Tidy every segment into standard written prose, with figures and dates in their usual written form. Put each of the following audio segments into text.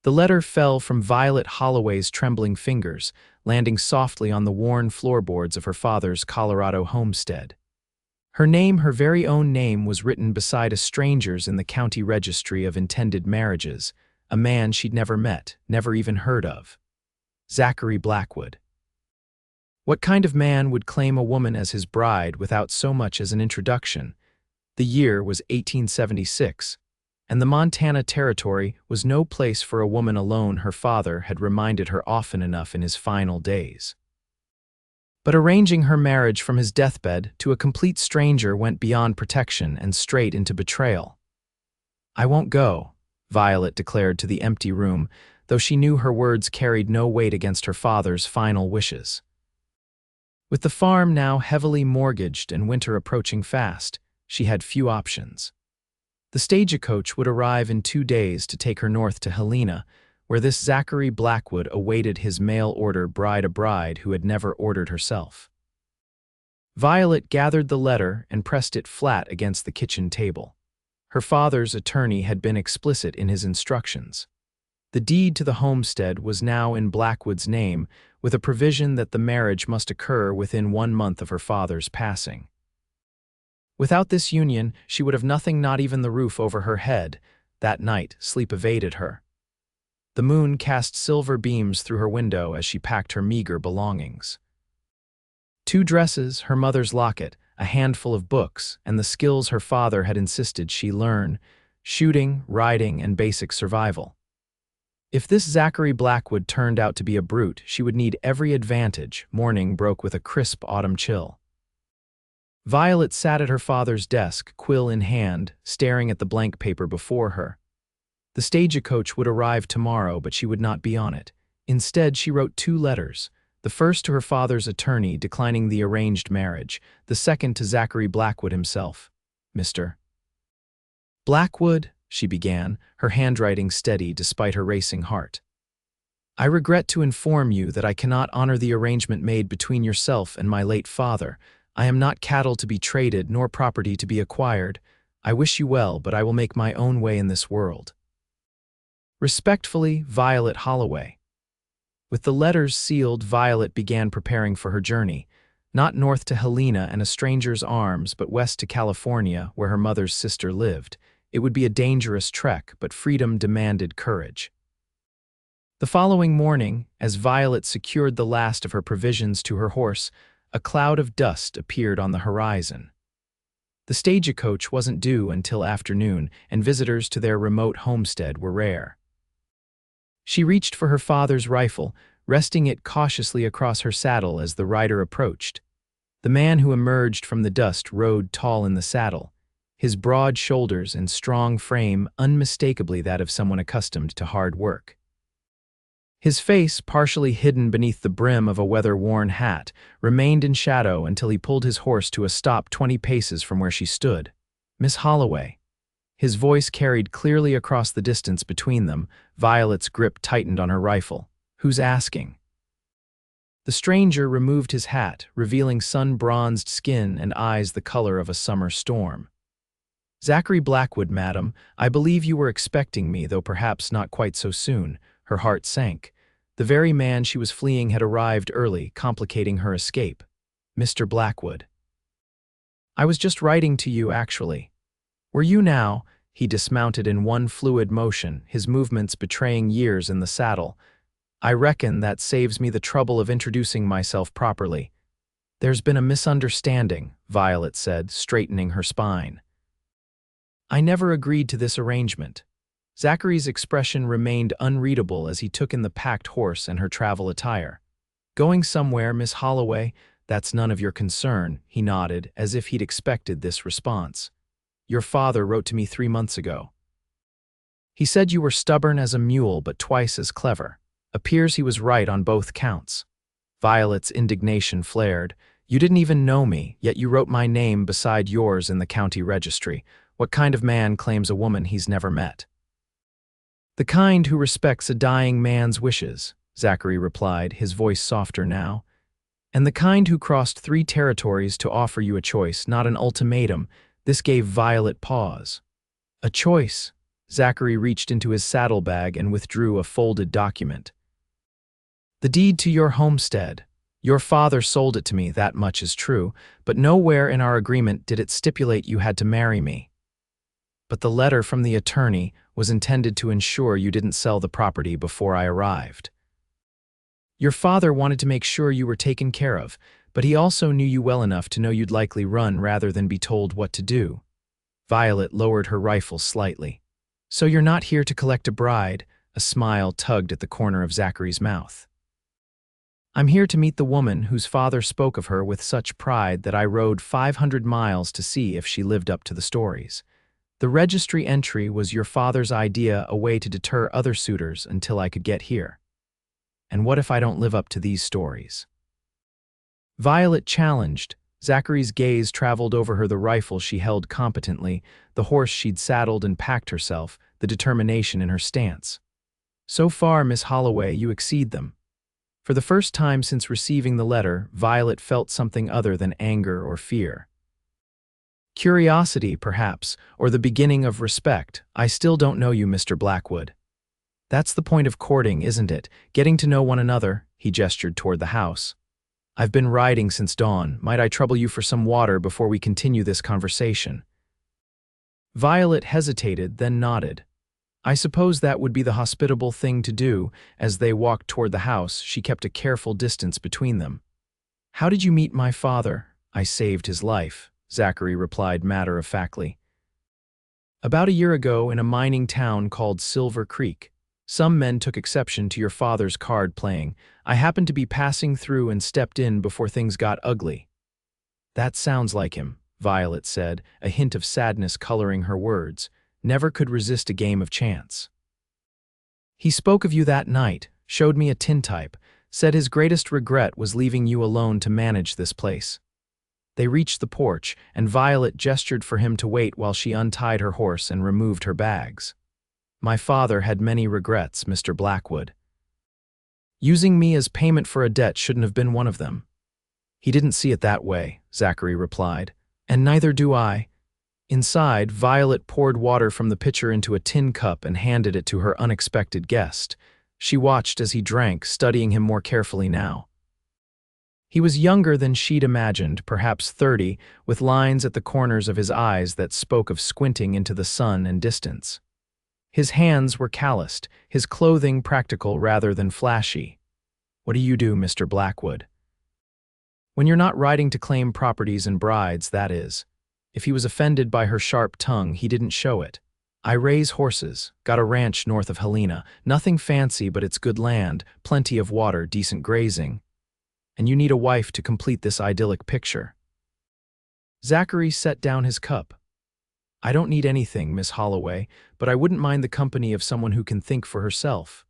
The letter fell from Violet Holloway's trembling fingers, landing softly on the worn floorboards of her father's Colorado homestead. Her name, her very own name, was written beside a stranger's in the county registry of intended marriages, a man she'd never met, never even heard of. Zachary Blackwood. What kind of man would claim a woman as his bride without so much as an introduction? The year was 1876, and the Montana Territory was no place for a woman alone, her father had reminded her often enough in his final days. But arranging her marriage from his deathbed to a complete stranger went beyond protection and straight into betrayal. "I won't go," Violet declared to the empty room, though she knew her words carried no weight against her father's final wishes. With the farm now heavily mortgaged and winter approaching fast, she had few options. The stagecoach would arrive in 2 days to take her north to Helena, where this Zachary Blackwood awaited his mail-order bride, a bride who had never ordered herself. Violet gathered the letter and pressed it flat against the kitchen table. Her father's attorney had been explicit in his instructions. The deed to the homestead was now in Blackwood's name, with a provision that the marriage must occur within 1 month of her father's passing. Without this union, she would have nothing, not even the roof over her head. That night, sleep evaded her. The moon cast silver beams through her window as she packed her meager belongings. 2 dresses, her mother's locket, a handful of books, and the skills her father had insisted she learn: shooting, riding, and basic survival. If this Zachary Blackwood turned out to be a brute, she would need every advantage. Morning broke with a crisp autumn chill. Violet sat at her father's desk, quill in hand, staring at the blank paper before her. The stagecoach would arrive tomorrow, but she would not be on it. Instead, she wrote 2 letters, the first to her father's attorney declining the arranged marriage, the second to Zachary Blackwood himself. "Mr. Blackwood," she began, her handwriting steady despite her racing heart. "I regret to inform you that I cannot honor the arrangement made between yourself and my late father. I am not cattle to be traded, nor property to be acquired. I wish you well, but I will make my own way in this world. Respectfully, Violet Holloway." With the letters sealed, Violet began preparing for her journey, not north to Helena and a stranger's arms, but west to California, where her mother's sister lived. It would be a dangerous trek, but freedom demanded courage. The following morning, as Violet secured the last of her provisions to her horse, a cloud of dust appeared on the horizon. The stagecoach wasn't due until afternoon, and visitors to their remote homestead were rare. She reached for her father's rifle, resting it cautiously across her saddle as the rider approached. The man who emerged from the dust rode tall in the saddle, his broad shoulders and strong frame unmistakably that of someone accustomed to hard work. His face, partially hidden beneath the brim of a weather-worn hat, remained in shadow until he pulled his horse to a stop 20 paces from where she stood. "Miss Holloway." His voice carried clearly across the distance between them. Violet's grip tightened on her rifle. "Who's asking?" The stranger removed his hat, revealing sun-bronzed skin and eyes the color of a summer storm. "Zachary Blackwood, madam. I believe you were expecting me, though perhaps not quite so soon." Her heart sank. The very man she was fleeing had arrived early, complicating her escape. "Mr. Blackwood." "I was just writing to you, actually." "Were you now?" He dismounted in one fluid motion, his movements betraying years in the saddle. "I reckon that saves me the trouble of introducing myself properly." "There's been a misunderstanding," Violet said, straightening her spine. "I never agreed to this arrangement." Zachary's expression remained unreadable as he took in the packed horse and her travel attire. "Going somewhere, Miss Holloway? That's none of your concern," he nodded, as if he'd expected this response. "Your father wrote to me 3 months ago. He said you were stubborn as a mule but twice as clever. Appears he was right on both counts." Violet's indignation flared. "You didn't even know me, yet you wrote my name beside yours in the county registry. What kind of man claims a woman he's never met?" "The kind who respects a dying man's wishes," Zachary replied, his voice softer now. "And the kind who crossed 3 territories to offer you a choice, not an ultimatum." This gave Violet pause. "A choice?" Zachary reached into his saddlebag and withdrew a folded document. The deed to your homestead. Your father sold it to me, that much is true, but nowhere in our agreement did it stipulate you had to marry me. But the letter from the attorney was intended to ensure you didn't sell the property before I arrived. Your father wanted to make sure you were taken care of, but he also knew you well enough to know you'd likely run rather than be told what to do. Violet lowered her rifle slightly. So you're not here to collect a bride? A smile tugged at the corner of Zachary's mouth. I'm here to meet the woman whose father spoke of her with such pride that I rode 500 miles to see if she lived up to the stories. The registry entry was your father's idea, a way to deter other suitors until I could get here. And what if I don't live up to these stories? Violet challenged. Zachary's gaze traveled over her, the rifle she held competently, the horse she'd saddled and packed herself, the determination in her stance. So far, Miss Holloway, you exceed them. For the first time since receiving the letter, Violet felt something other than anger or fear. Curiosity, perhaps, or the beginning of respect. I still don't know you, Mr. Blackwood. That's the point of courting, isn't it? Getting to know one another. He gestured toward the house. I've been riding since dawn. Might I trouble you for some water before we continue this conversation? Violet hesitated, then nodded. I suppose that would be the hospitable thing to do. As they walked toward the house, she kept a careful distance between them. How did you meet my father? I saved his life, Zachary replied matter-of-factly. About a year ago in a mining town called Silver Creek. Some men took exception to your father's card playing. I happened to be passing through and stepped in before things got ugly. That sounds like him, Violet said, a hint of sadness coloring her words. Never could resist a game of chance. He spoke of you that night, showed me a tintype, said his greatest regret was leaving you alone to manage this place. They reached the porch, and Violet gestured for him to wait while she untied her horse and removed her bags. My father had many regrets, Mr. Blackwood. Using me as payment for a debt shouldn't have been one of them. He didn't see it that way, Zachary replied. And neither do I. Inside, Violet poured water from the pitcher into a tin cup and handed it to her unexpected guest. She watched as he drank, studying him more carefully now. He was younger than she'd imagined, perhaps 30, with lines at the corners of his eyes that spoke of squinting into the sun and distance. His hands were calloused, his clothing practical rather than flashy. What do you do, Mr. Blackwood? When you're not riding to claim properties and brides, that is. If he was offended by her sharp tongue, he didn't show it. I raise horses, got a ranch north of Helena, nothing fancy but it's good land, plenty of water, decent grazing. And you need a wife to complete this idyllic picture. Zachary set down his cup. I don't need anything, Miss Holloway, but I wouldn't mind the company of someone who can think for herself.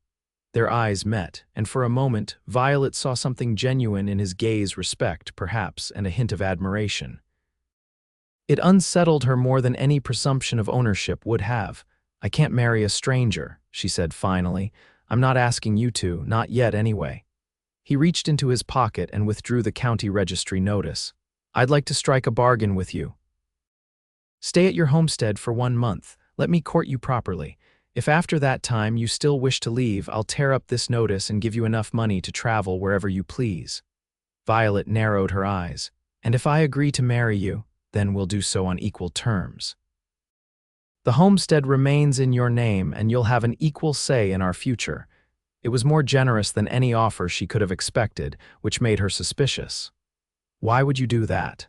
Their eyes met, and for a moment, Violet saw something genuine in his gaze, respect, perhaps, and a hint of admiration. It unsettled her more than any presumption of ownership would have. I can't marry a stranger, she said finally. I'm not asking you to, not yet anyway. He reached into his pocket and withdrew the county registry notice. I'd like to strike a bargain with you. Stay at your homestead for 1 month. Let me court you properly. If after that time you still wish to leave, I'll tear up this notice and give you enough money to travel wherever you please. Violet narrowed her eyes. And if I agree to marry you, then we'll do so on equal terms. The homestead remains in your name, and you'll have an equal say in our future. It was more generous than any offer she could have expected, which made her suspicious. Why would you do that?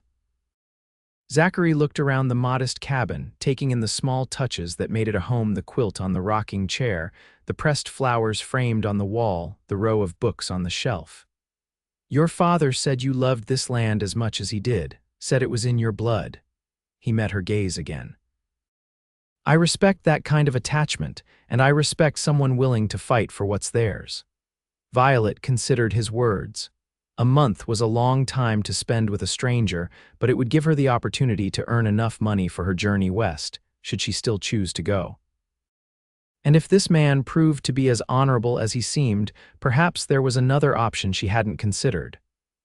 Zachary looked around the modest cabin, taking in the small touches that made it a home, the quilt on the rocking chair, the pressed flowers framed on the wall, the row of books on the shelf. Your father said you loved this land as much as he did, said it was in your blood. He met her gaze again. I respect that kind of attachment, and I respect someone willing to fight for what's theirs. Violet considered his words. A month was a long time to spend with a stranger, but it would give her the opportunity to earn enough money for her journey west, should she still choose to go. And if this man proved to be as honorable as he seemed, perhaps there was another option she hadn't considered.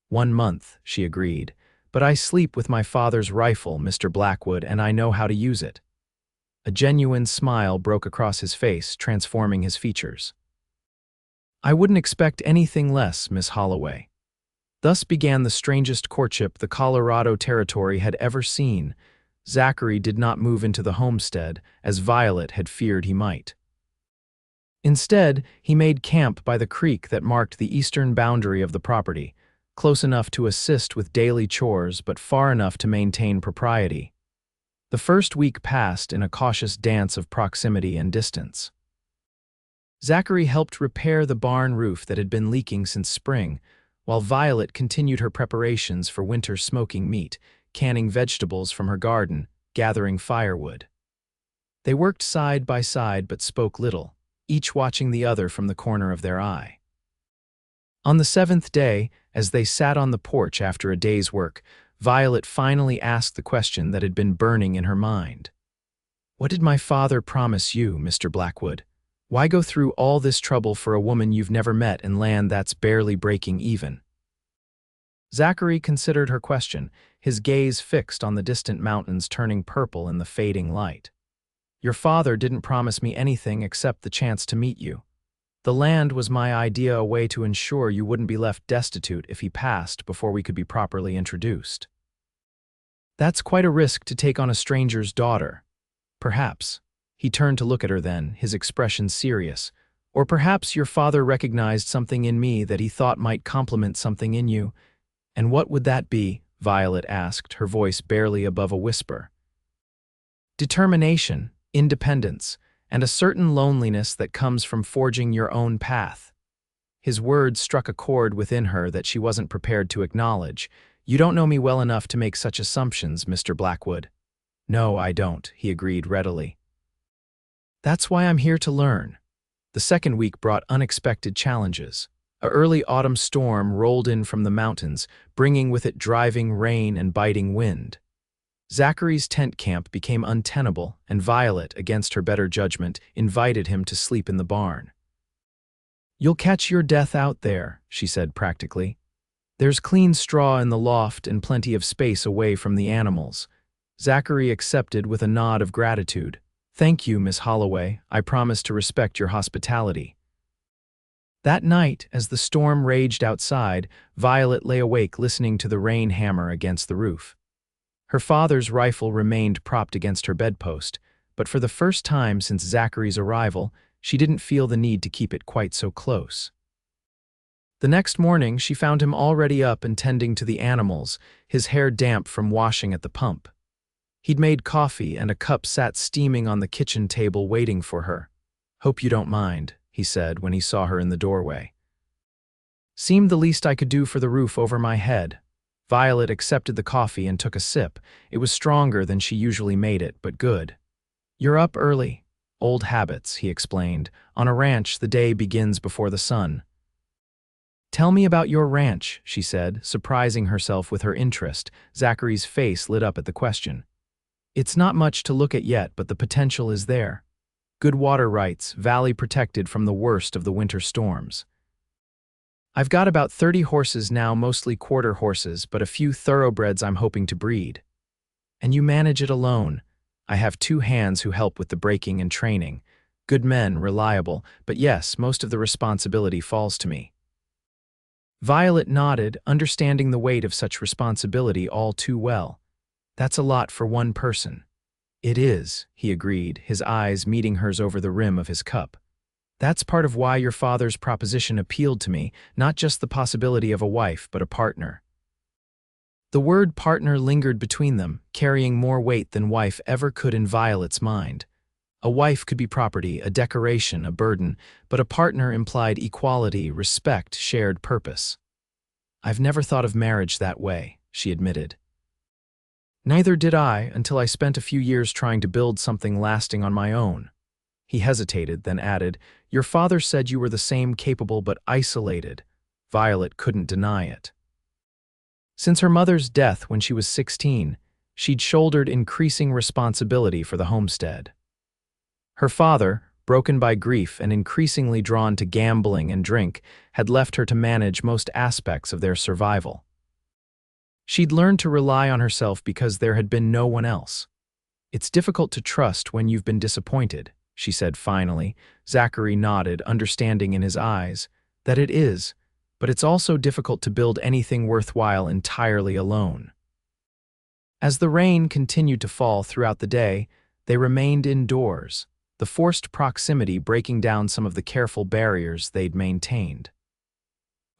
1 month, she agreed. But I sleep with my father's rifle, Mr. Blackwood, and I know how to use it. A genuine smile broke across his face, transforming his features. "I wouldn't expect anything less, Miss Holloway." Thus began the strangest courtship the Colorado Territory had ever seen. Zachary did not move into the homestead, as Violet had feared he might. Instead, he made camp by the creek that marked the eastern boundary of the property, close enough to assist with daily chores but far enough to maintain propriety. The first week passed in a cautious dance of proximity and distance. Zachary helped repair the barn roof that had been leaking since spring, while Violet continued her preparations for winter smoking meat, canning vegetables from her garden, gathering firewood. They worked side by side but spoke little, each watching the other from the corner of their eye. On the seventh day, as they sat on the porch after a day's work, Violet finally asked the question that had been burning in her mind. "What did my father promise you, Mr. Blackwood? Why go through all this trouble for a woman you've never met in land that's barely breaking even?" Zachary considered her question, his gaze fixed on the distant mountains turning purple in the fading light. "Your father didn't promise me anything except the chance to meet you. The land was my idea, a way to ensure you wouldn't be left destitute if he passed before we could be properly introduced." "That's quite a risk to take on a stranger's daughter. Perhaps," he turned to look at her then, his expression serious, "or perhaps your father recognized something in me that he thought might complement something in you." "And what would that be?" Violet asked, her voice barely above a whisper. "Determination, independence, and a certain loneliness that comes from forging your own path." His words struck a chord within her that she wasn't prepared to acknowledge. "You don't know me well enough to make such assumptions, Mr. Blackwood." "No, I don't," he agreed readily. "That's why I'm here to learn." The second week brought unexpected challenges. An early autumn storm rolled in from the mountains, bringing with it driving rain and biting wind. Zachary's tent camp became untenable, and Violet, against her better judgment, invited him to sleep in the barn. "You'll catch your death out there," she said practically. "There's clean straw in the loft and plenty of space away from the animals." Zachary accepted with a nod of gratitude. "Thank you, Miss Holloway. I promise to respect your hospitality." That night, as the storm raged outside, Violet lay awake listening to the rain hammer against the roof. Her father's rifle remained propped against her bedpost, but for the first time since Zachary's arrival, she didn't feel the need to keep it quite so close. The next morning, she found him already up and tending to the animals, his hair damp from washing at the pump. He'd made coffee, and a cup sat steaming on the kitchen table waiting for her. "Hope you don't mind," he said when he saw her in the doorway. "Seemed the least I could do for the roof over my head." Violet accepted the coffee and took a sip. It was stronger than she usually made it, but good. "You're up early." "Old habits," he explained. "On a ranch, the day begins before the sun." "Tell me about your ranch," she said, surprising herself with her interest. Zachary's face lit up at the question. "It's not much to look at yet, but the potential is there. Good water rights, valley protected from the worst of the winter storms. I've got about 30 horses now, mostly quarter horses, but a few thoroughbreds I'm hoping to breed." "And you manage it alone?" "I have 2 hands who help with the breaking and training. Good men, reliable, but yes, most of the responsibility falls to me." Violet nodded, understanding the weight of such responsibility all too well. "That's a lot for one person." "It is," he agreed, his eyes meeting hers over the rim of his cup. "That's part of why your father's proposition appealed to me, not just the possibility of a wife, but a partner." The word partner lingered between them, carrying more weight than wife ever could in Violet's mind. A wife could be property, a decoration, a burden, but a partner implied equality, respect, shared purpose. "I've never thought of marriage that way," she admitted. "Neither did I, until I spent a few years trying to build something lasting on my own." He hesitated, then added, "Your father said you were the same, capable but isolated." Violet couldn't deny it. Since her mother's death when she was 16, she'd shouldered increasing responsibility for the homestead. Her father, broken by grief and increasingly drawn to gambling and drink, had left her to manage most aspects of their survival. She'd learned to rely on herself because there had been no one else. It's difficult to trust when you've been disappointed, she said finally. Zachary nodded, understanding in his eyes that it is, but it's also difficult to build anything worthwhile entirely alone. As the rain continued to fall throughout the day, they remained indoors, the forced proximity breaking down some of the careful barriers they'd maintained.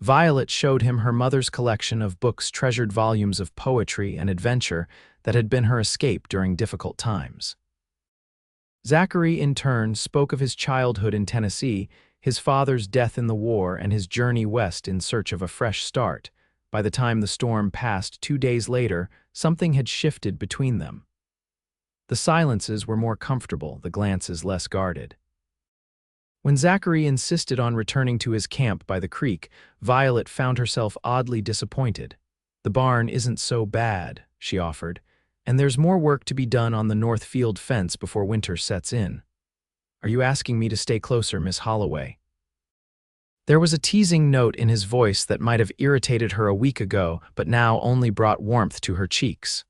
Violet showed him her mother's collection of books, treasured volumes of poetry and adventure that had been her escape during difficult times. Zachary, in turn, spoke of his childhood in Tennessee, his father's death in the war, and his journey west in search of a fresh start. By the time the storm passed 2 days later, something had shifted between them. The silences were more comfortable, the glances less guarded. When Zachary insisted on returning to his camp by the creek, Violet found herself oddly disappointed. "The barn isn't so bad," she offered, "and there's more work to be done on the north field fence before winter sets in. Are you asking me to stay closer, Miss Holloway?" There was a teasing note in his voice that might have irritated her a week ago, but now only brought warmth to her cheeks.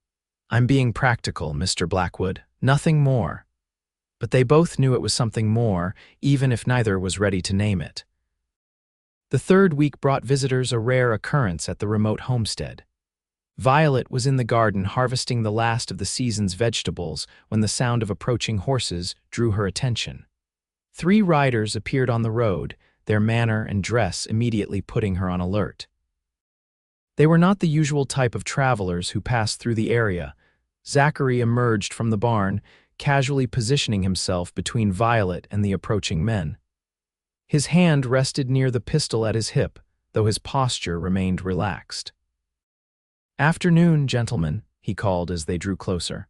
"I'm being practical, Mr. Blackwood, nothing more." But they both knew it was something more, even if neither was ready to name it. The third week brought visitors a rare occurrence at the remote homestead. Violet was in the garden harvesting the last of the season's vegetables when the sound of approaching horses drew her attention. 3 riders appeared on the road, their manner and dress immediately putting her on alert. They were not the usual type of travelers who passed through the area. Zachary emerged from the barn, casually positioning himself between Violet and the approaching men. His hand rested near the pistol at his hip, though his posture remained relaxed. "Afternoon, gentlemen," he called as they drew closer.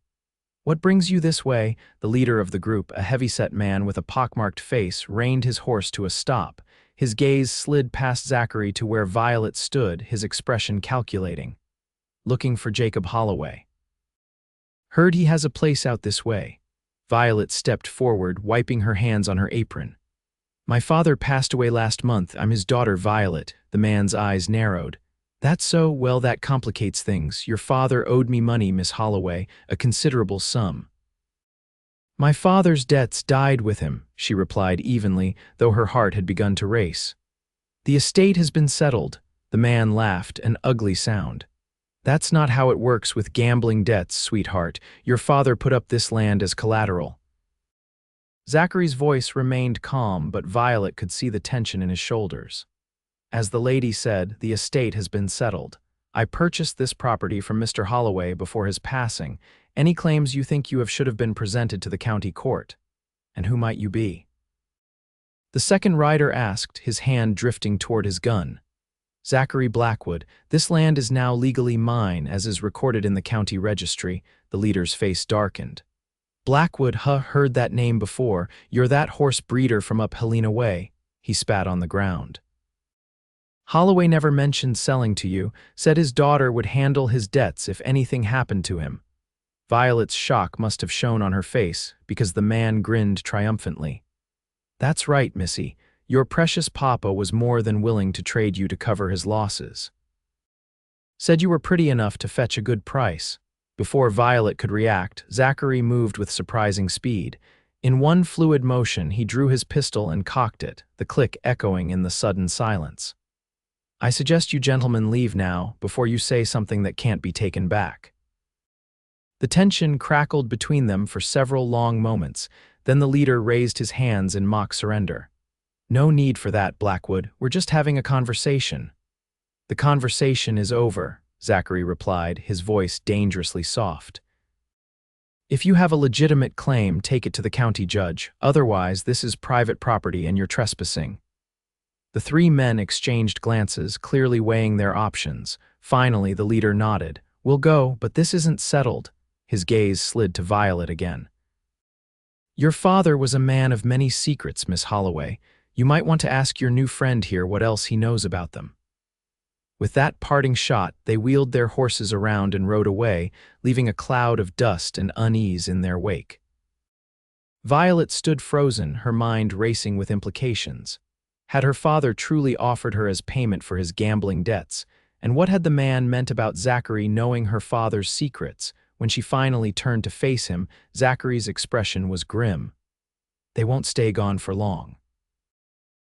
"What brings you this way?" The leader of the group, a heavy-set man with a pockmarked face, reined his horse to a stop. His gaze slid past Zachary to where Violet stood, his expression calculating. "Looking for Jacob Holloway. Heard he has a place out this way." Violet stepped forward, wiping her hands on her apron. "My father passed away last month. I'm his daughter, Violet." The man's eyes narrowed. "That's so? Well, that complicates things. Your father owed me money, Miss Holloway, a considerable sum." "My father's debts died with him," she replied evenly, though her heart had begun to race. "The estate has been settled." The man laughed, an ugly sound. "That's not how it works with gambling debts, sweetheart. Your father put up this land as collateral." Zachary's voice remained calm, but Violet could see the tension in his shoulders. "As the lady said, the estate has been settled. I purchased this property from Mr. Holloway before his passing. Any claims you think you should have been presented to the county court. And who might you be?" The second rider asked, his hand drifting toward his gun. "Zachary Blackwood. This land is now legally mine, as is recorded in the county registry." The leader's face darkened. "Blackwood, heard that name before. You're that horse breeder from up Helena Way." He spat on the ground. "Holloway never mentioned selling to you, said his daughter would handle his debts if anything happened to him." Violet's shock must have shown on her face, because the man grinned triumphantly. "That's right, Missy. Your precious papa was more than willing to trade you to cover his losses. Said you were pretty enough to fetch a good price." Before Violet could react, Zachary moved with surprising speed. In one fluid motion, he drew his pistol and cocked it, the click echoing in the sudden silence. "I suggest you gentlemen leave now, before you say something that can't be taken back." The tension crackled between them for several long moments, then the leader raised his hands in mock surrender. "No need for that, Blackwood. We're just having a conversation." "The conversation is over," Zachary replied, his voice dangerously soft. "If you have a legitimate claim, take it to the county judge. Otherwise, this is private property and you're trespassing." The 3 men exchanged glances, clearly weighing their options. Finally, the leader nodded. "We'll go, but this isn't settled." His gaze slid to Violet again. "Your father was a man of many secrets, Miss Holloway. You might want to ask your new friend here what else he knows about them." With that parting shot, they wheeled their horses around and rode away, leaving a cloud of dust and unease in their wake. Violet stood frozen, her mind racing with implications. Had her father truly offered her as payment for his gambling debts? And what had the man meant about Zachary knowing her father's secrets? When she finally turned to face him, Zachary's expression was grim. "They won't stay gone for long."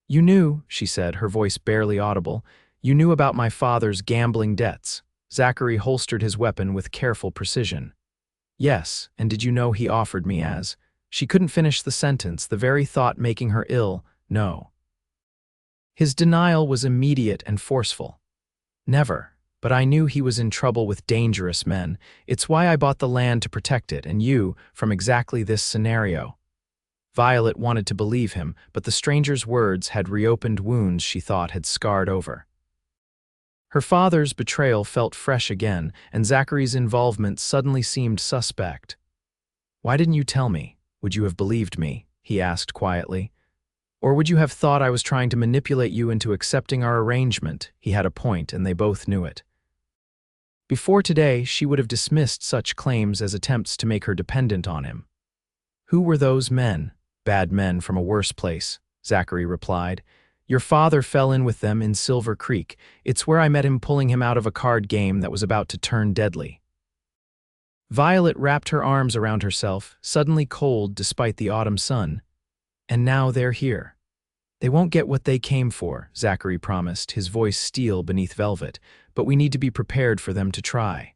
"You knew," she said, her voice barely audible, "you knew about my father's gambling debts." Zachary holstered his weapon with careful precision. "Yes, and did you know he offered me as—" She couldn't finish the sentence, the very thought making her ill. "No." His denial was immediate and forceful. "Never, but I knew he was in trouble with dangerous men. It's why I bought the land to protect it, and you, from exactly this scenario." Violet wanted to believe him, but the stranger's words had reopened wounds she thought had scarred over. Her father's betrayal felt fresh again, and Zachary's involvement suddenly seemed suspect. "Why didn't you tell me? Would you have believed me?" he asked quietly. "Or would you have thought I was trying to manipulate you into accepting our arrangement?" He had a point, and they both knew it. Before today, she would have dismissed such claims as attempts to make her dependent on him. "Who were those men?" "Bad men from a worse place," Zachary replied. "Your father fell in with them in Silver Creek. It's where I met him pulling him out of a card game that was about to turn deadly." Violet wrapped her arms around herself, suddenly cold despite the autumn sun. "And now they're here. They won't get what they came for," Zachary promised, his voice steel beneath velvet, "but we need to be prepared for them to try."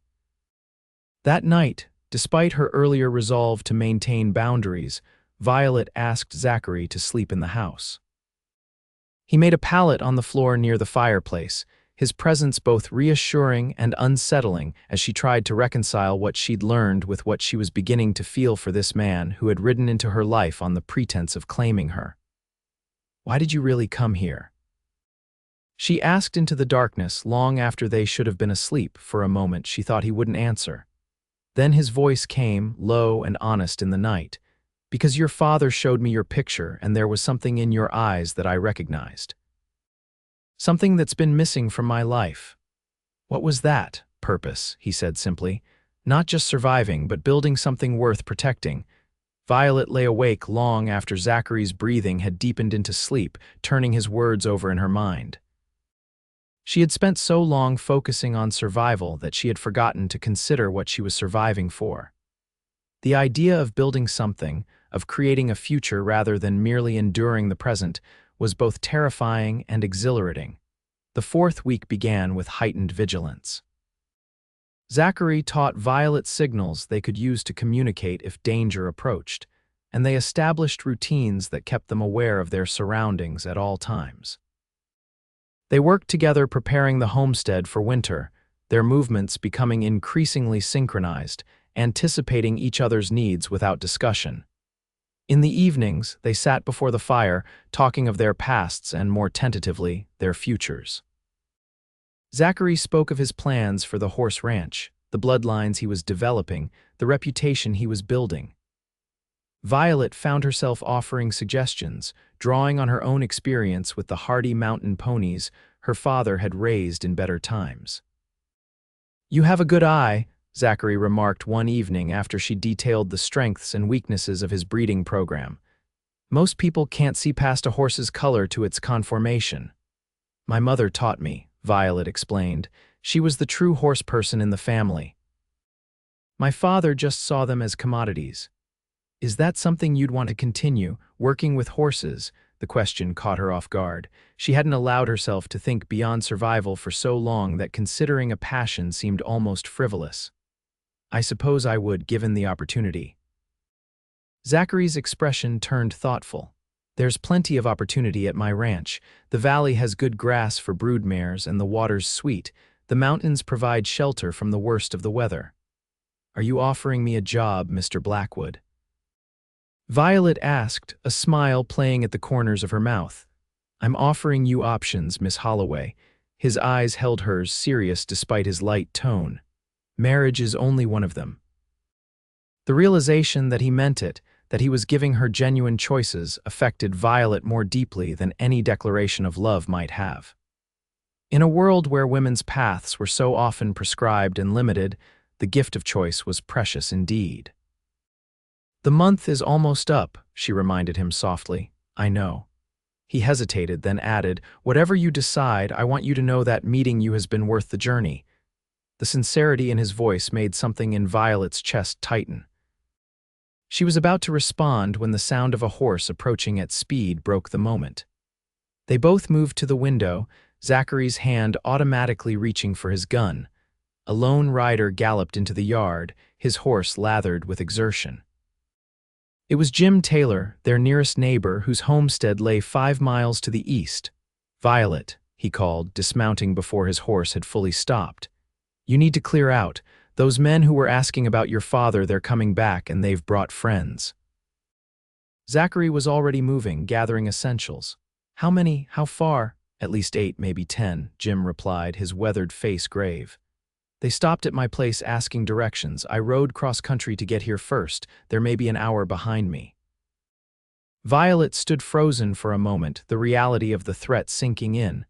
That night, despite her earlier resolve to maintain boundaries, Violet asked Zachary to sleep in the house. He made a pallet on the floor near the fireplace, his presence both reassuring and unsettling as she tried to reconcile what she'd learned with what she was beginning to feel for this man who had ridden into her life on the pretense of claiming her. "Why did you really come here?" she asked into the darkness long after they should have been asleep. For a moment she thought he wouldn't answer. Then his voice came, low and honest in the night. "Because your father showed me your picture and there was something in your eyes that I recognized. Something that's been missing from my life." "What was that?" "Purpose," he said simply. "Not just surviving, but building something worth protecting." Violet lay awake long after Zachary's breathing had deepened into sleep, turning his words over in her mind. She had spent so long focusing on survival that she had forgotten to consider what she was surviving for. The idea of building something, of creating a future rather than merely enduring the present, was both terrifying and exhilarating. The fourth week began with heightened vigilance. Zachary taught Violet signals they could use to communicate if danger approached, and they established routines that kept them aware of their surroundings at all times. They worked together preparing the homestead for winter, their movements becoming increasingly synchronized, anticipating each other's needs without discussion. In the evenings, they sat before the fire, talking of their pasts and, more tentatively, their futures. Zachary spoke of his plans for the horse ranch, the bloodlines he was developing, the reputation he was building. Violet found herself offering suggestions, drawing on her own experience with the hardy mountain ponies her father had raised in better times. "You have a good eye," Zachary remarked one evening after she detailed the strengths and weaknesses of his breeding program. "Most people can't see past a horse's color to its conformation." "My mother taught me," Violet explained. "She was the true horse person in the family. My father just saw them as commodities." "Is that something you'd want to continue, working with horses?" The question caught her off guard. She hadn't allowed herself to think beyond survival for so long that considering a passion seemed almost frivolous. "I suppose I would, given the opportunity." Zachary's expression turned thoughtful. "There's plenty of opportunity at my ranch. The valley has good grass for broodmares and the water's sweet. The mountains provide shelter from the worst of the weather. Are you offering me a job, Mr. Blackwood?" Violet asked, a smile playing at the corners of her mouth. "I'm offering you options, Miss Holloway." His eyes held hers, serious despite his light tone. "Marriage is only one of them." The realization that he meant it, that he was giving her genuine choices, affected Violet more deeply than any declaration of love might have. In a world where women's paths were so often prescribed and limited, the gift of choice was precious indeed. "The month is almost up," she reminded him softly. "I know." He hesitated, then added, "Whatever you decide, I want you to know that meeting you has been worth the journey." The sincerity in his voice made something in Violet's chest tighten. She was about to respond when the sound of a horse approaching at speed broke the moment. They both moved to the window, Zachary's hand automatically reaching for his gun. A lone rider galloped into the yard, his horse lathered with exertion. It was Jim Taylor, their nearest neighbor, whose homestead lay 5 miles to the east. "Violet," he called, dismounting before his horse had fully stopped. "You need to clear out. Those men who were asking about your father, they're coming back and they've brought friends." Zachary was already moving, gathering essentials. "How many? How far?" "At least 8, maybe 10, Jim replied, his weathered face grave. "They stopped at my place asking directions. I rode cross-country to get here first. There may be an hour behind me." Violet stood frozen for a moment, the reality of the threat sinking in.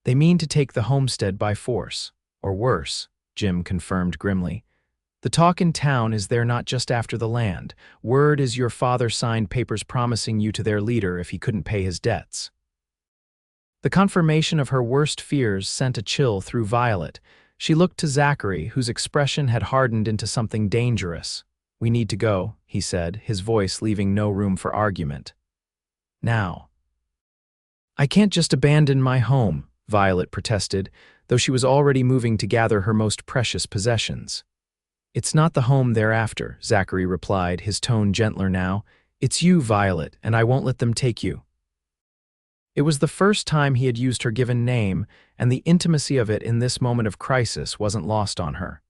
"They mean to take the homestead by force. Or worse," Jim confirmed grimly. "The talk in town is they're not just after the land. Word is your father signed papers promising you to their leader if he couldn't pay his debts." The confirmation of her worst fears sent a chill through Violet. She looked to Zachary, whose expression had hardened into something dangerous. "We need to go," he said, his voice leaving no room for argument. "Now." "I can't just abandon my home," Violet protested, though she was already moving to gather her most precious possessions. "It's not the home they're after," Zachary replied, his tone gentler now. "It's you, Violet, and I won't let them take you." It was the first time he had used her given name, and the intimacy of it in this moment of crisis wasn't lost on her.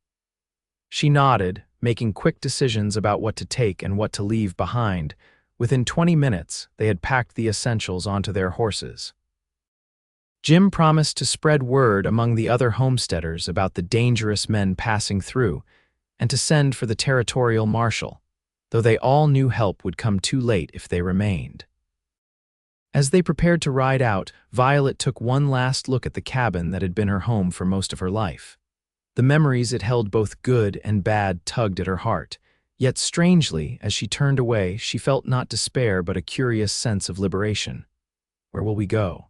She nodded, making quick decisions about what to take and what to leave behind. Within 20 minutes, they had packed the essentials onto their horses. Jim promised to spread word among the other homesteaders about the dangerous men passing through, and to send for the territorial marshal, though they all knew help would come too late if they remained. As they prepared to ride out, Violet took one last look at the cabin that had been her home for most of her life. The memories it held, both good and bad, tugged at her heart. Yet strangely, as she turned away, she felt not despair but a curious sense of liberation. "Where will we go?"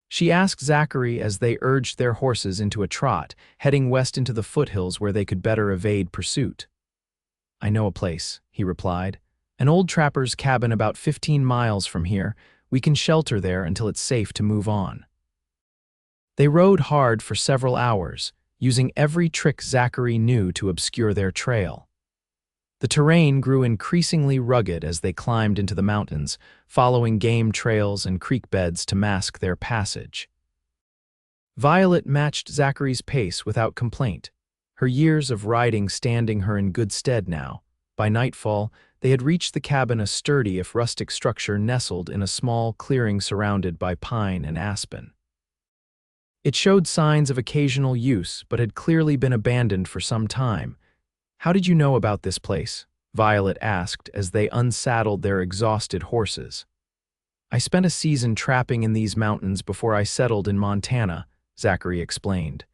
she asked Zachary as they urged their horses into a trot, heading west into the foothills where they could better evade pursuit. "I know a place," he replied. "An old trapper's cabin about 15 miles from here. We can shelter there until it's safe to move on." They rode hard for several hours, using every trick Zachary knew to obscure their trail. The terrain grew increasingly rugged as they climbed into the mountains, following game trails and creek beds to mask their passage. Violet matched Zachary's pace without complaint, her years of riding standing her in good stead now. By nightfall, they had reached the cabin, a sturdy if rustic structure nestled in a small clearing surrounded by pine and aspen. It showed signs of occasional use, but had clearly been abandoned for some time. "How did you know about this place?" Violet asked as they unsaddled their exhausted horses. "I spent a season trapping in these mountains before I settled in Montana," Zachary explained.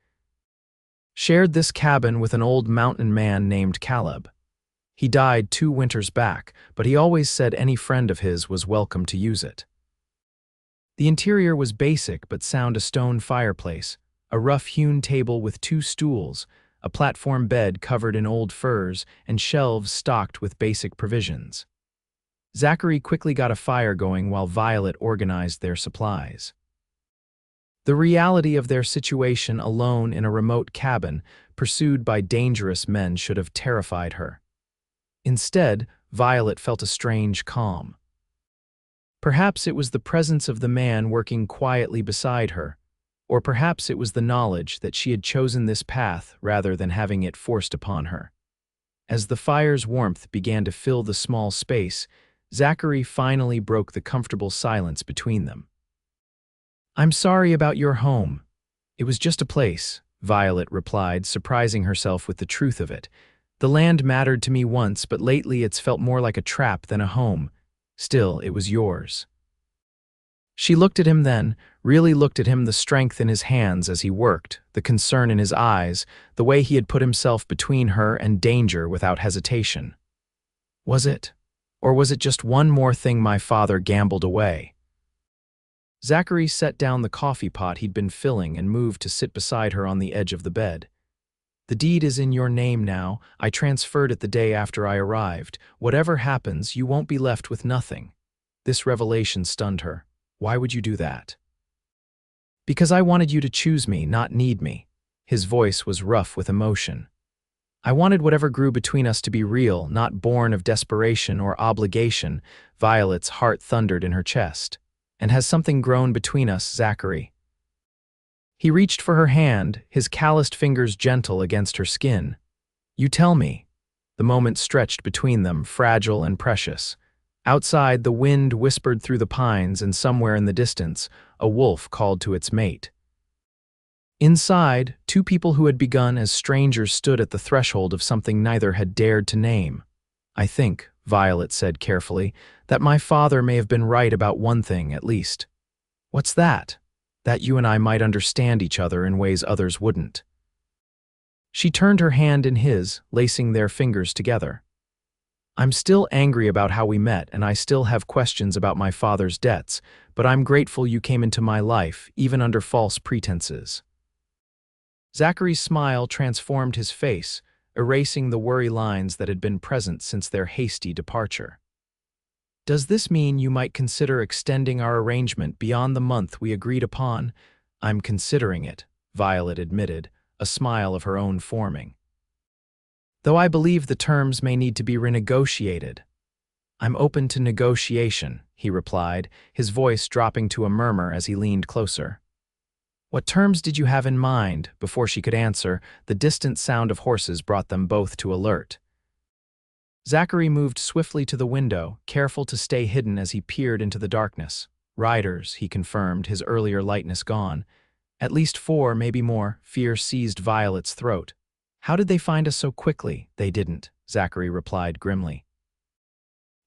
"Shared this cabin with an old mountain man named Caleb. He died 2 winters back, but he always said any friend of his was welcome to use it." The interior was basic but sound: a stone fireplace, a rough-hewn table with 2 stools, a platform bed covered in old furs, and shelves stocked with basic provisions. Zachary quickly got a fire going while Violet organized their supplies. The reality of their situation alone in a remote cabin, pursued by dangerous men, should have terrified her. Instead, Violet felt a strange calm. Perhaps it was the presence of the man working quietly beside her, or perhaps it was the knowledge that she had chosen this path rather than having it forced upon her. As the fire's warmth began to fill the small space, Zachary finally broke the comfortable silence between them. "I'm sorry about your home. It was just a place," Violet replied, surprising herself with the truth of it. "The land mattered to me once, but lately it's felt more like a trap than a home. Still, it was yours." She looked at him then, really looked at him, the strength in his hands as he worked, the concern in his eyes, the way he had put himself between her and danger without hesitation. "Was it? Or was it just one more thing my father gambled away?" Zachary set down the coffee pot he'd been filling and moved to sit beside her on the edge of the bed. The deed is in your name now. I transferred it the day after I arrived. Whatever happens, you won't be left with nothing." This revelation stunned her. "Why would you do that?" "Because I wanted you to choose me, not need me." His voice was rough with emotion. "I wanted whatever grew between us to be real, not born of desperation or obligation." Violet's heart thundered in her chest. "And has something grown between us, Zachary?" He reached for her hand, his calloused fingers gentle against her skin. "You tell me." The moment stretched between them, fragile and precious. Outside, the wind whispered through the pines, and somewhere in the distance, a wolf called to its mate. Inside, two people who had begun as strangers stood at the threshold of something neither had dared to name. "I think," Violet said carefully, "that my father may have been right about one thing, at least." "What's that?" "That you and I might understand each other in ways others wouldn't." She turned her hand in his, lacing their fingers together. "I'm still angry about how we met, and I still have questions about my father's debts, but I'm grateful you came into my life, even under false pretenses." Zachary's smile transformed his face, erasing the worry lines that had been present since their hasty departure. "Does this mean you might consider extending our arrangement beyond the month we agreed upon?" "I'm considering it," Violet admitted, a smile of her own forming. "Though I believe the terms may need to be renegotiated." "I'm open to negotiation," he replied, his voice dropping to a murmur as he leaned closer. "What terms did you have in mind?" Before she could answer, the distant sound of horses brought them both to alert. Zachary moved swiftly to the window, careful to stay hidden as he peered into the darkness. "Riders," he confirmed, his earlier lightness gone. "At least 4, maybe more." Fear seized Violet's throat. "How did they find us so quickly?" "They didn't," Zachary replied grimly.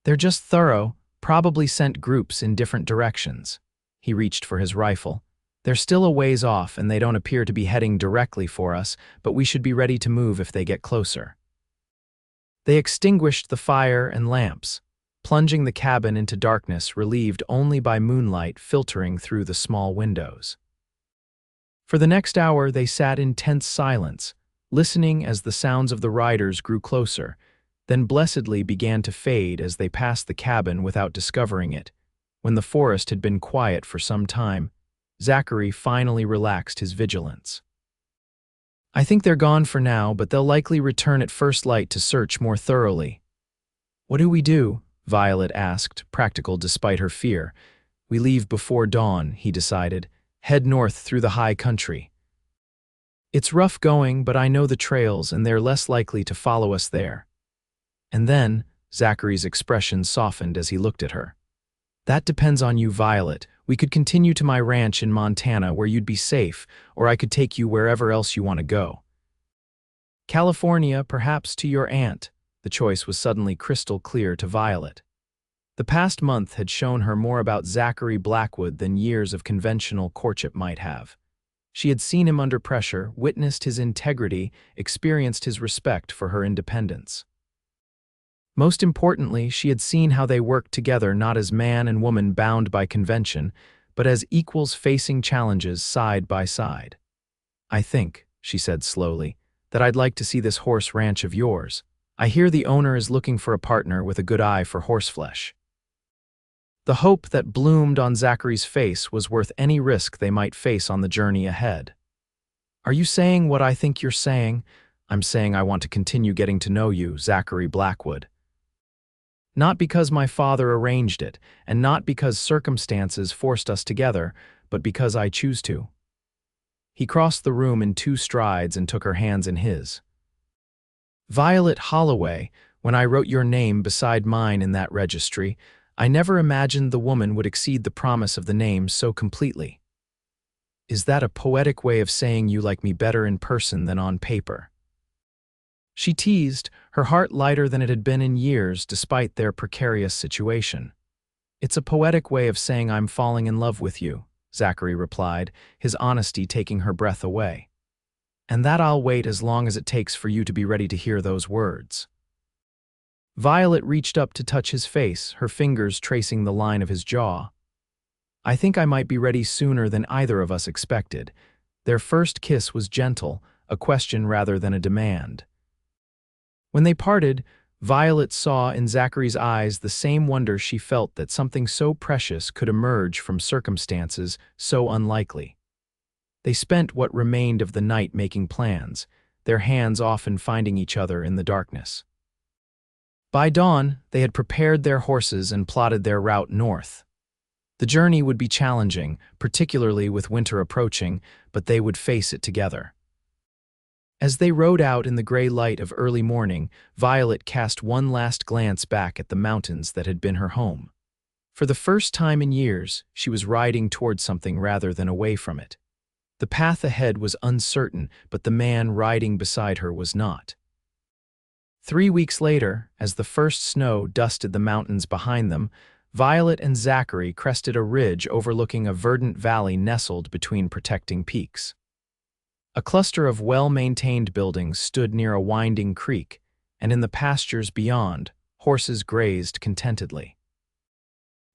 "They're just thorough, probably sent groups in different directions." He reached for his rifle. "They're still a ways off, and they don't appear to be heading directly for us, but we should be ready to move if they get closer." They extinguished the fire and lamps, plunging the cabin into darkness relieved only by moonlight filtering through the small windows. For the next hour they sat in tense silence, listening as the sounds of the riders grew closer, then blessedly began to fade as they passed the cabin without discovering it. When the forest had been quiet for some time, Zachary finally relaxed his vigilance. "I think they're gone for now, but they'll likely return at first light to search more thoroughly." "What do we do?" Violet asked, practical despite her fear. "We leave before dawn," he decided. "Head north through the high country. It's rough going, but I know the trails, and they're less likely to follow us there." And then, Zachary's expression softened as he looked at her. "That depends on you, Violet. We could continue to my ranch in Montana where you'd be safe, or I could take you wherever else you want to go. California, perhaps to your aunt." The choice was suddenly crystal clear to Violet. The past month had shown her more about Zachary Blackwood than years of conventional courtship might have. She had seen him under pressure, witnessed his integrity, experienced his respect for her independence. Most importantly, she had seen how they worked together not as man and woman bound by convention, but as equals facing challenges side by side. "I think," she said slowly, "that I'd like to see this horse ranch of yours. I hear the owner is looking for a partner with a good eye for horseflesh." The hope that bloomed on Zachary's face was worth any risk they might face on the journey ahead. "Are you saying what I think you're saying?" "I'm saying I want to continue getting to know you, Zachary Blackwood. Not because my father arranged it, and not because circumstances forced us together, but because I choose to." He crossed the room in 2 strides and took her hands in his. "Violet Holloway, when I wrote your name beside mine in that registry, I never imagined the woman would exceed the promise of the name so completely." "Is that a poetic way of saying you like me better in person than on paper?" She teased, her heart lighter than it had been in years despite their precarious situation. "It's a poetic way of saying I'm falling in love with you," Zachary replied, his honesty taking her breath away. "And that I'll wait as long as it takes for you to be ready to hear those words." Violet reached up to touch his face, her fingers tracing the line of his jaw. "I think I might be ready sooner than either of us expected." Their first kiss was gentle, a question rather than a demand. When they parted, Violet saw in Zachary's eyes the same wonder she felt that something so precious could emerge from circumstances so unlikely. They spent what remained of the night making plans, their hands often finding each other in the darkness. By dawn, they had prepared their horses and plotted their route north. The journey would be challenging, particularly with winter approaching, but they would face it together. As they rode out in the gray light of early morning, Violet cast one last glance back at the mountains that had been her home. For the first time in years, she was riding toward something rather than away from it. The path ahead was uncertain, but the man riding beside her was not. 3 weeks later, as the first snow dusted the mountains behind them, Violet and Zachary crested a ridge overlooking a verdant valley nestled between protecting peaks. A cluster of well-maintained buildings stood near a winding creek, and in the pastures beyond, horses grazed contentedly.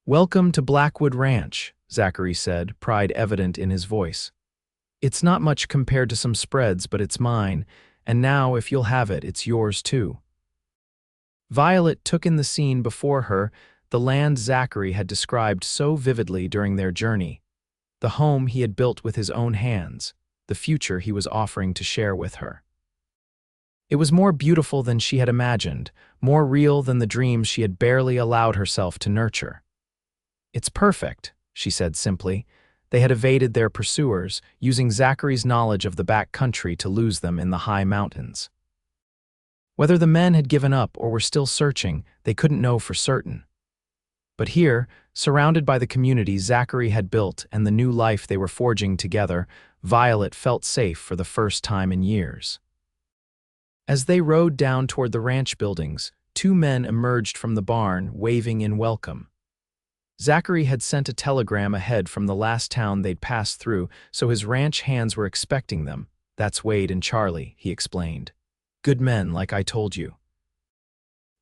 "Welcome to Blackwood Ranch," Zachary said, pride evident in his voice. "It's not much compared to some spreads, but it's mine, and now, if you'll have it, it's yours too." Violet took in the scene before her, the land Zachary had described so vividly during their journey, the home he had built with his own hands, the future he was offering to share with her. It was more beautiful than she had imagined, more real than the dreams she had barely allowed herself to nurture. "It's perfect," she said simply. They had evaded their pursuers, using Zachary's knowledge of the back country to lose them in the high mountains. Whether the men had given up or were still searching, they couldn't know for certain. But here, surrounded by the community Zachary had built and the new life they were forging together, Violet felt safe for the first time in years. As they rode down toward the ranch buildings, 2 men emerged from the barn, waving in welcome. Zachary had sent a telegram ahead from the last town they'd passed through, so his ranch hands were expecting them. "That's Wade and Charlie," he explained. "Good men, like I told you.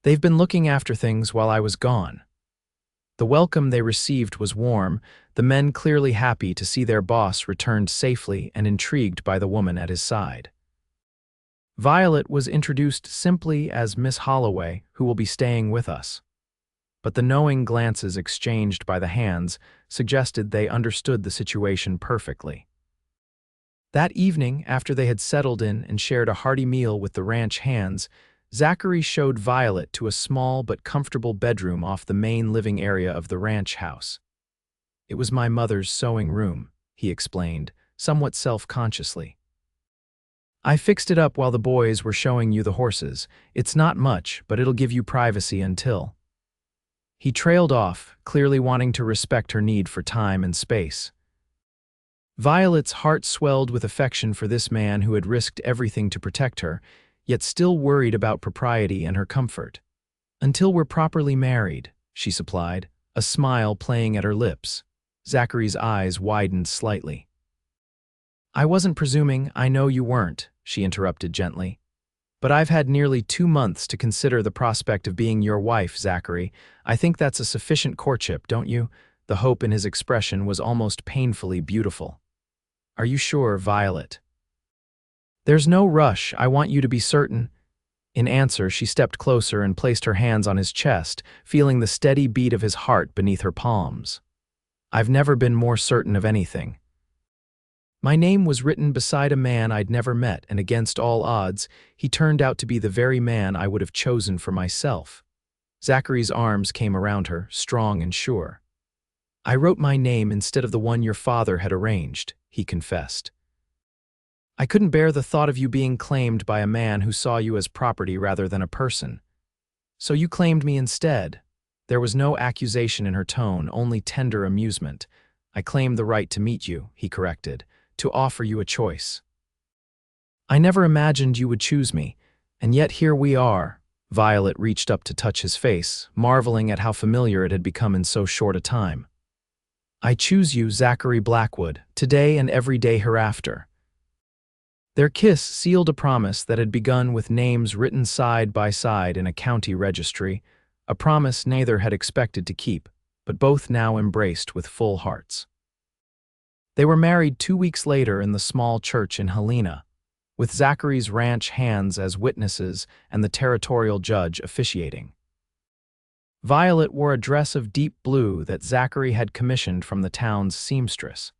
They've been looking after things while I was gone." The welcome they received was warm, the men clearly happy to see their boss returned safely and intrigued by the woman at his side. Violet was introduced simply as Miss Holloway, who will be staying with us. But the knowing glances exchanged by the hands suggested they understood the situation perfectly. That evening, after they had settled in and shared a hearty meal with the ranch hands, Zachary showed Violet to a small but comfortable bedroom off the main living area of the ranch house. "It was my mother's sewing room," he explained, somewhat self-consciously. "I fixed it up while the boys were showing you the horses. It's not much, but it'll give you privacy until—" He trailed off, clearly wanting to respect her need for time and space. Violet's heart swelled with affection for this man who had risked everything to protect her, yet still worried about propriety and her comfort. "Until we're properly married," she supplied, a smile playing at her lips. Zachary's eyes widened slightly. "I wasn't presuming, I know you weren't," she interrupted gently. "But I've had nearly 2 months to consider the prospect of being your wife, Zachary. I think that's a sufficient courtship, don't you?" The hope in his expression was almost painfully beautiful. "Are you sure, Violet?" "There's no rush, I want you to be certain." In answer, she stepped closer and placed her hands on his chest, feeling the steady beat of his heart beneath her palms. "I've never been more certain of anything. My name was written beside a man I'd never met, and against all odds, he turned out to be the very man I would have chosen for myself." Zachary's arms came around her, strong and sure. "I wrote my name instead of the one your father had arranged," he confessed. "I couldn't bear the thought of you being claimed by a man who saw you as property rather than a person. So you claimed me instead." There was no accusation in her tone, only tender amusement. "I claimed the right to meet you," he corrected, "to offer you a choice. I never imagined you would choose me, and yet here we are." Violet reached up to touch his face, marveling at how familiar it had become in so short a time. "I choose you, Zachary Blackwood, today and every day hereafter." Their kiss sealed a promise that had begun with names written side by side in a county registry, a promise neither had expected to keep, but both now embraced with full hearts. They were married 2 weeks later in the small church in Helena. with Zachary's ranch hands as witnesses and the territorial judge officiating. Violet wore a dress of deep blue that Zachary had commissioned from the town's seamstress,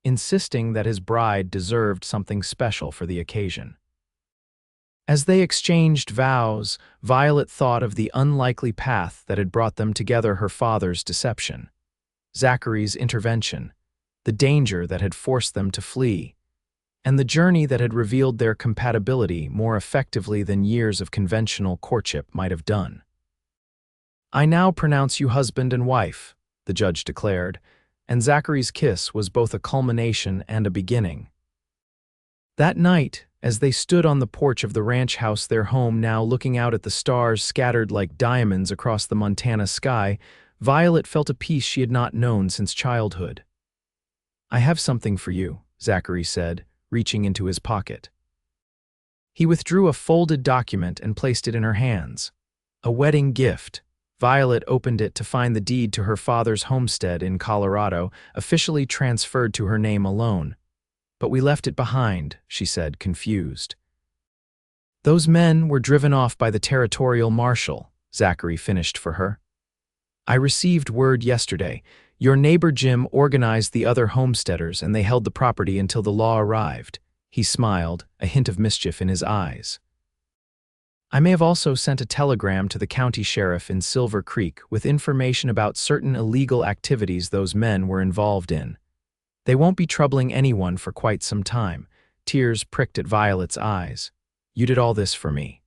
insisting that his bride deserved something special for the occasion. As they exchanged vows, Violet thought of the unlikely path that had brought them together: her father's deception, Zachary's intervention, the danger that had forced them to flee, and the journey that had revealed their compatibility more effectively than years of conventional courtship might have done. "I now pronounce you husband and wife," the judge declared, and Zachary's kiss was both a culmination and a beginning. That night, as they stood on the porch of the ranch house, their home now looking out at the stars scattered like diamonds across the Montana sky, Violet felt a peace she had not known since childhood. "I have something for you," Zachary said, reaching into his pocket. He withdrew a folded document and placed it in her hands. A wedding gift. Violet opened it to find the deed to her father's homestead in Colorado, officially transferred to her name alone. "But we left it behind," she said, confused. "Those men were driven off by the territorial marshal," Zachary finished for her. "I received word yesterday. Your neighbor Jim organized the other homesteaders and they held the property until the law arrived." He smiled, a hint of mischief in his eyes. "I may have also sent a telegram to the county sheriff in Silver Creek with information about certain illegal activities those men were involved in. They won't be troubling anyone for quite some time." Tears pricked at Violet's eyes. "You did all this for me."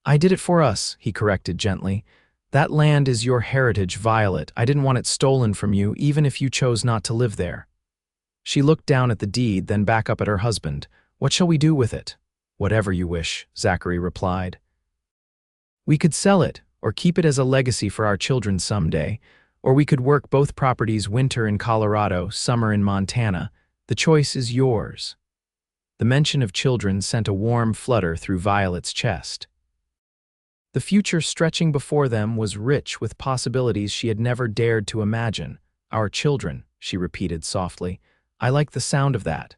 "I did it for us," he corrected gently. "That land is your heritage, Violet. I didn't want it stolen from you, even if you chose not to live there." She looked down at the deed, then back up at her husband. "What shall we do with it?" "Whatever you wish," Zachary replied. "We could sell it, or keep it as a legacy for our children someday, or we could work both properties, winter in Colorado, summer in Montana. The choice is yours." The mention of children sent a warm flutter through Violet's chest. The future stretching before them was rich with possibilities she had never dared to imagine. "Our children," she repeated softly. "I like the sound of that."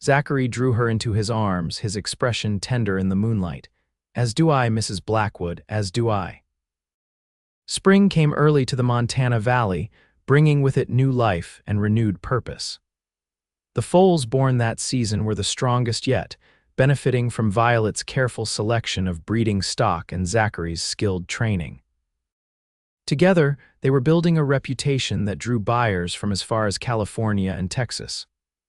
Zachary drew her into his arms, his expression tender in the moonlight. "As do I, Mrs. Blackwood, as do I." Spring came early to the Montana Valley, bringing with it new life and renewed purpose. The foals born that season were the strongest yet, benefiting from Violet's careful selection of breeding stock and Zachary's skilled training. Together, they were building a reputation that drew buyers from as far as California and Texas.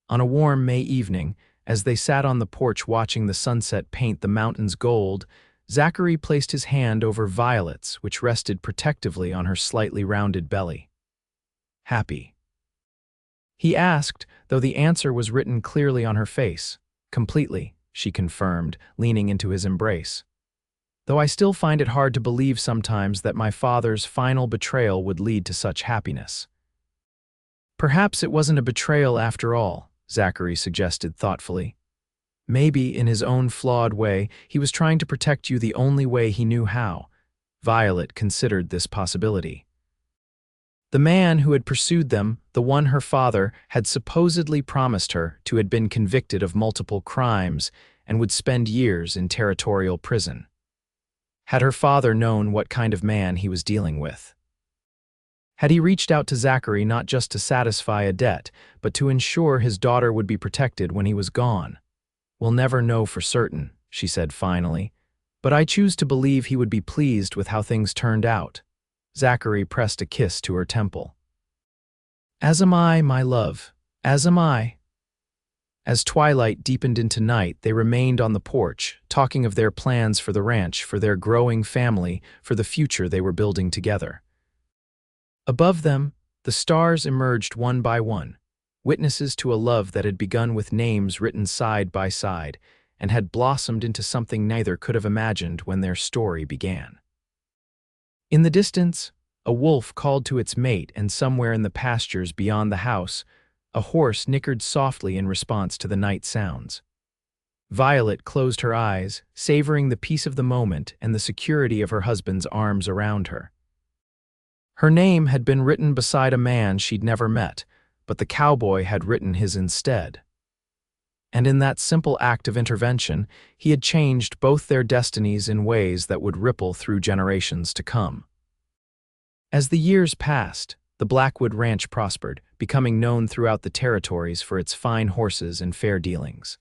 On a warm May evening, as they sat on the porch watching the sunset paint the mountains gold, Zachary placed his hand over Violet's, which rested protectively on her slightly rounded belly. "Happy?" he asked, though the answer was written clearly on her face. "Completely," she confirmed, leaning into his embrace. "Though I still find it hard to believe sometimes that my father's final betrayal would lead to such happiness." "Perhaps it wasn't a betrayal after all," Zachary suggested thoughtfully. "Maybe, in his own flawed way, he was trying to protect you the only way he knew how." Violet considered this possibility. The man who had pursued them, the one her father had supposedly promised her to, had been convicted of multiple crimes and would spend years in territorial prison. Had her father known what kind of man he was dealing with? Had he reached out to Zachary not just to satisfy a debt, but to ensure his daughter would be protected when he was gone? "We'll never know for certain," she said finally, "but I choose to believe he would be pleased with how things turned out." Zachary pressed a kiss to her temple. "As am I, my love, as am I." As twilight deepened into night, they remained on the porch, talking of their plans for the ranch, for their growing family, for the future they were building together. Above them, the stars emerged one by one, witnesses to a love that had begun with names written side by side and had blossomed into something neither could have imagined when their story began. In the distance, a wolf called to its mate, and somewhere in the pastures beyond the house, a horse nickered softly in response to the night sounds. Violet closed her eyes, savoring the peace of the moment and the security of her husband's arms around her. Her name had been written beside a man she'd never met, but the cowboy had written his instead. And in that simple act of intervention, he had changed both their destinies in ways that would ripple through generations to come. As the years passed, the Blackwood Ranch prospered, becoming known throughout the territories for its fine horses and fair dealings.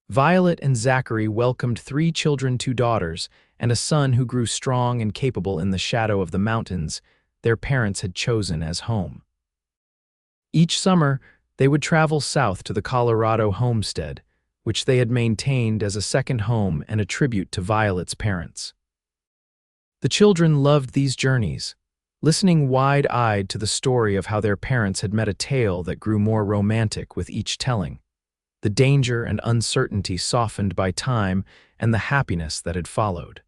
Violet and Zachary welcomed 3 children, 2 daughters, and a son who grew strong and capable in the shadow of the mountains their parents had chosen as home. Each summer, they would travel south to the Colorado homestead, which they had maintained as a second home and a tribute to Violet's parents. The children loved these journeys, listening wide-eyed to the story of how their parents had met a tale that grew more romantic with each telling, the danger and uncertainty softened by time and the happiness that had followed.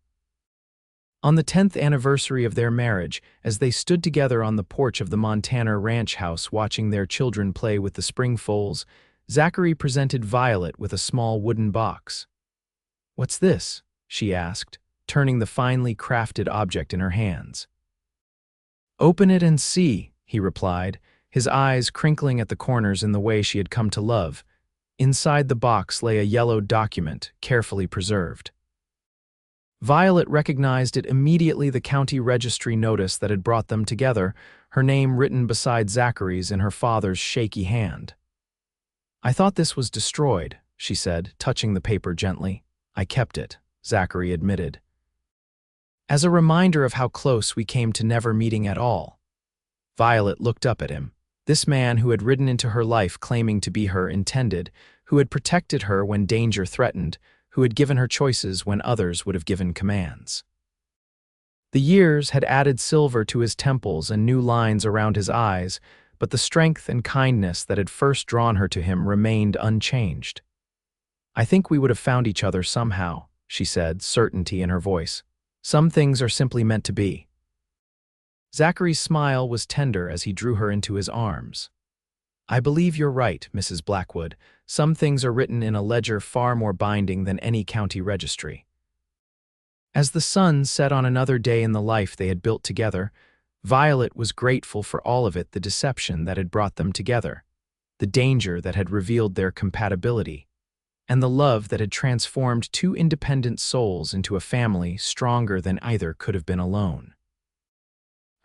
On the 10th anniversary of their marriage, as they stood together on the porch of the Montana ranch house watching their children play with the spring foals, Zachary presented Violet with a small wooden box. "What's this?" she asked, turning the finely crafted object in her hands. "Open it and see," he replied, his eyes crinkling at the corners in the way she had come to love. Inside the box lay a yellowed document, carefully preserved. Violet recognized it immediately, the county registry notice that had brought them together, her name written beside Zachary's in her father's shaky hand. "I thought this was destroyed," she said, touching the paper gently. "I kept it," Zachary admitted, "as a reminder of how close we came to never meeting at all." Violet looked up at him. This man who had ridden into her life claiming to be her intended, who had protected her when danger threatened, who had given her choices when others would have given commands. The years had added silver to his temples and new lines around his eyes, but the strength and kindness that had first drawn her to him remained unchanged. "I think we would have found each other somehow," she said, certainty in her voice. "Some things are simply meant to be." Zachary's smile was tender as he drew her into his arms. "I believe you're right, Mrs. Blackwood. Some things are written in a ledger far more binding than any county registry." As the sun set on another day in the life they had built together, Violet was grateful for all of it, the deception that had brought them together, the danger that had revealed their compatibility, and the love that had transformed 2 independent souls into a family stronger than either could have been alone.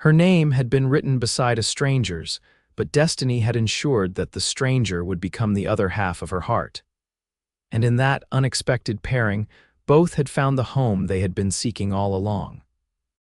Her name had been written beside a stranger's, but destiny had ensured that the stranger would become the other half of her heart. And in that unexpected pairing, both had found the home they had been seeking all along.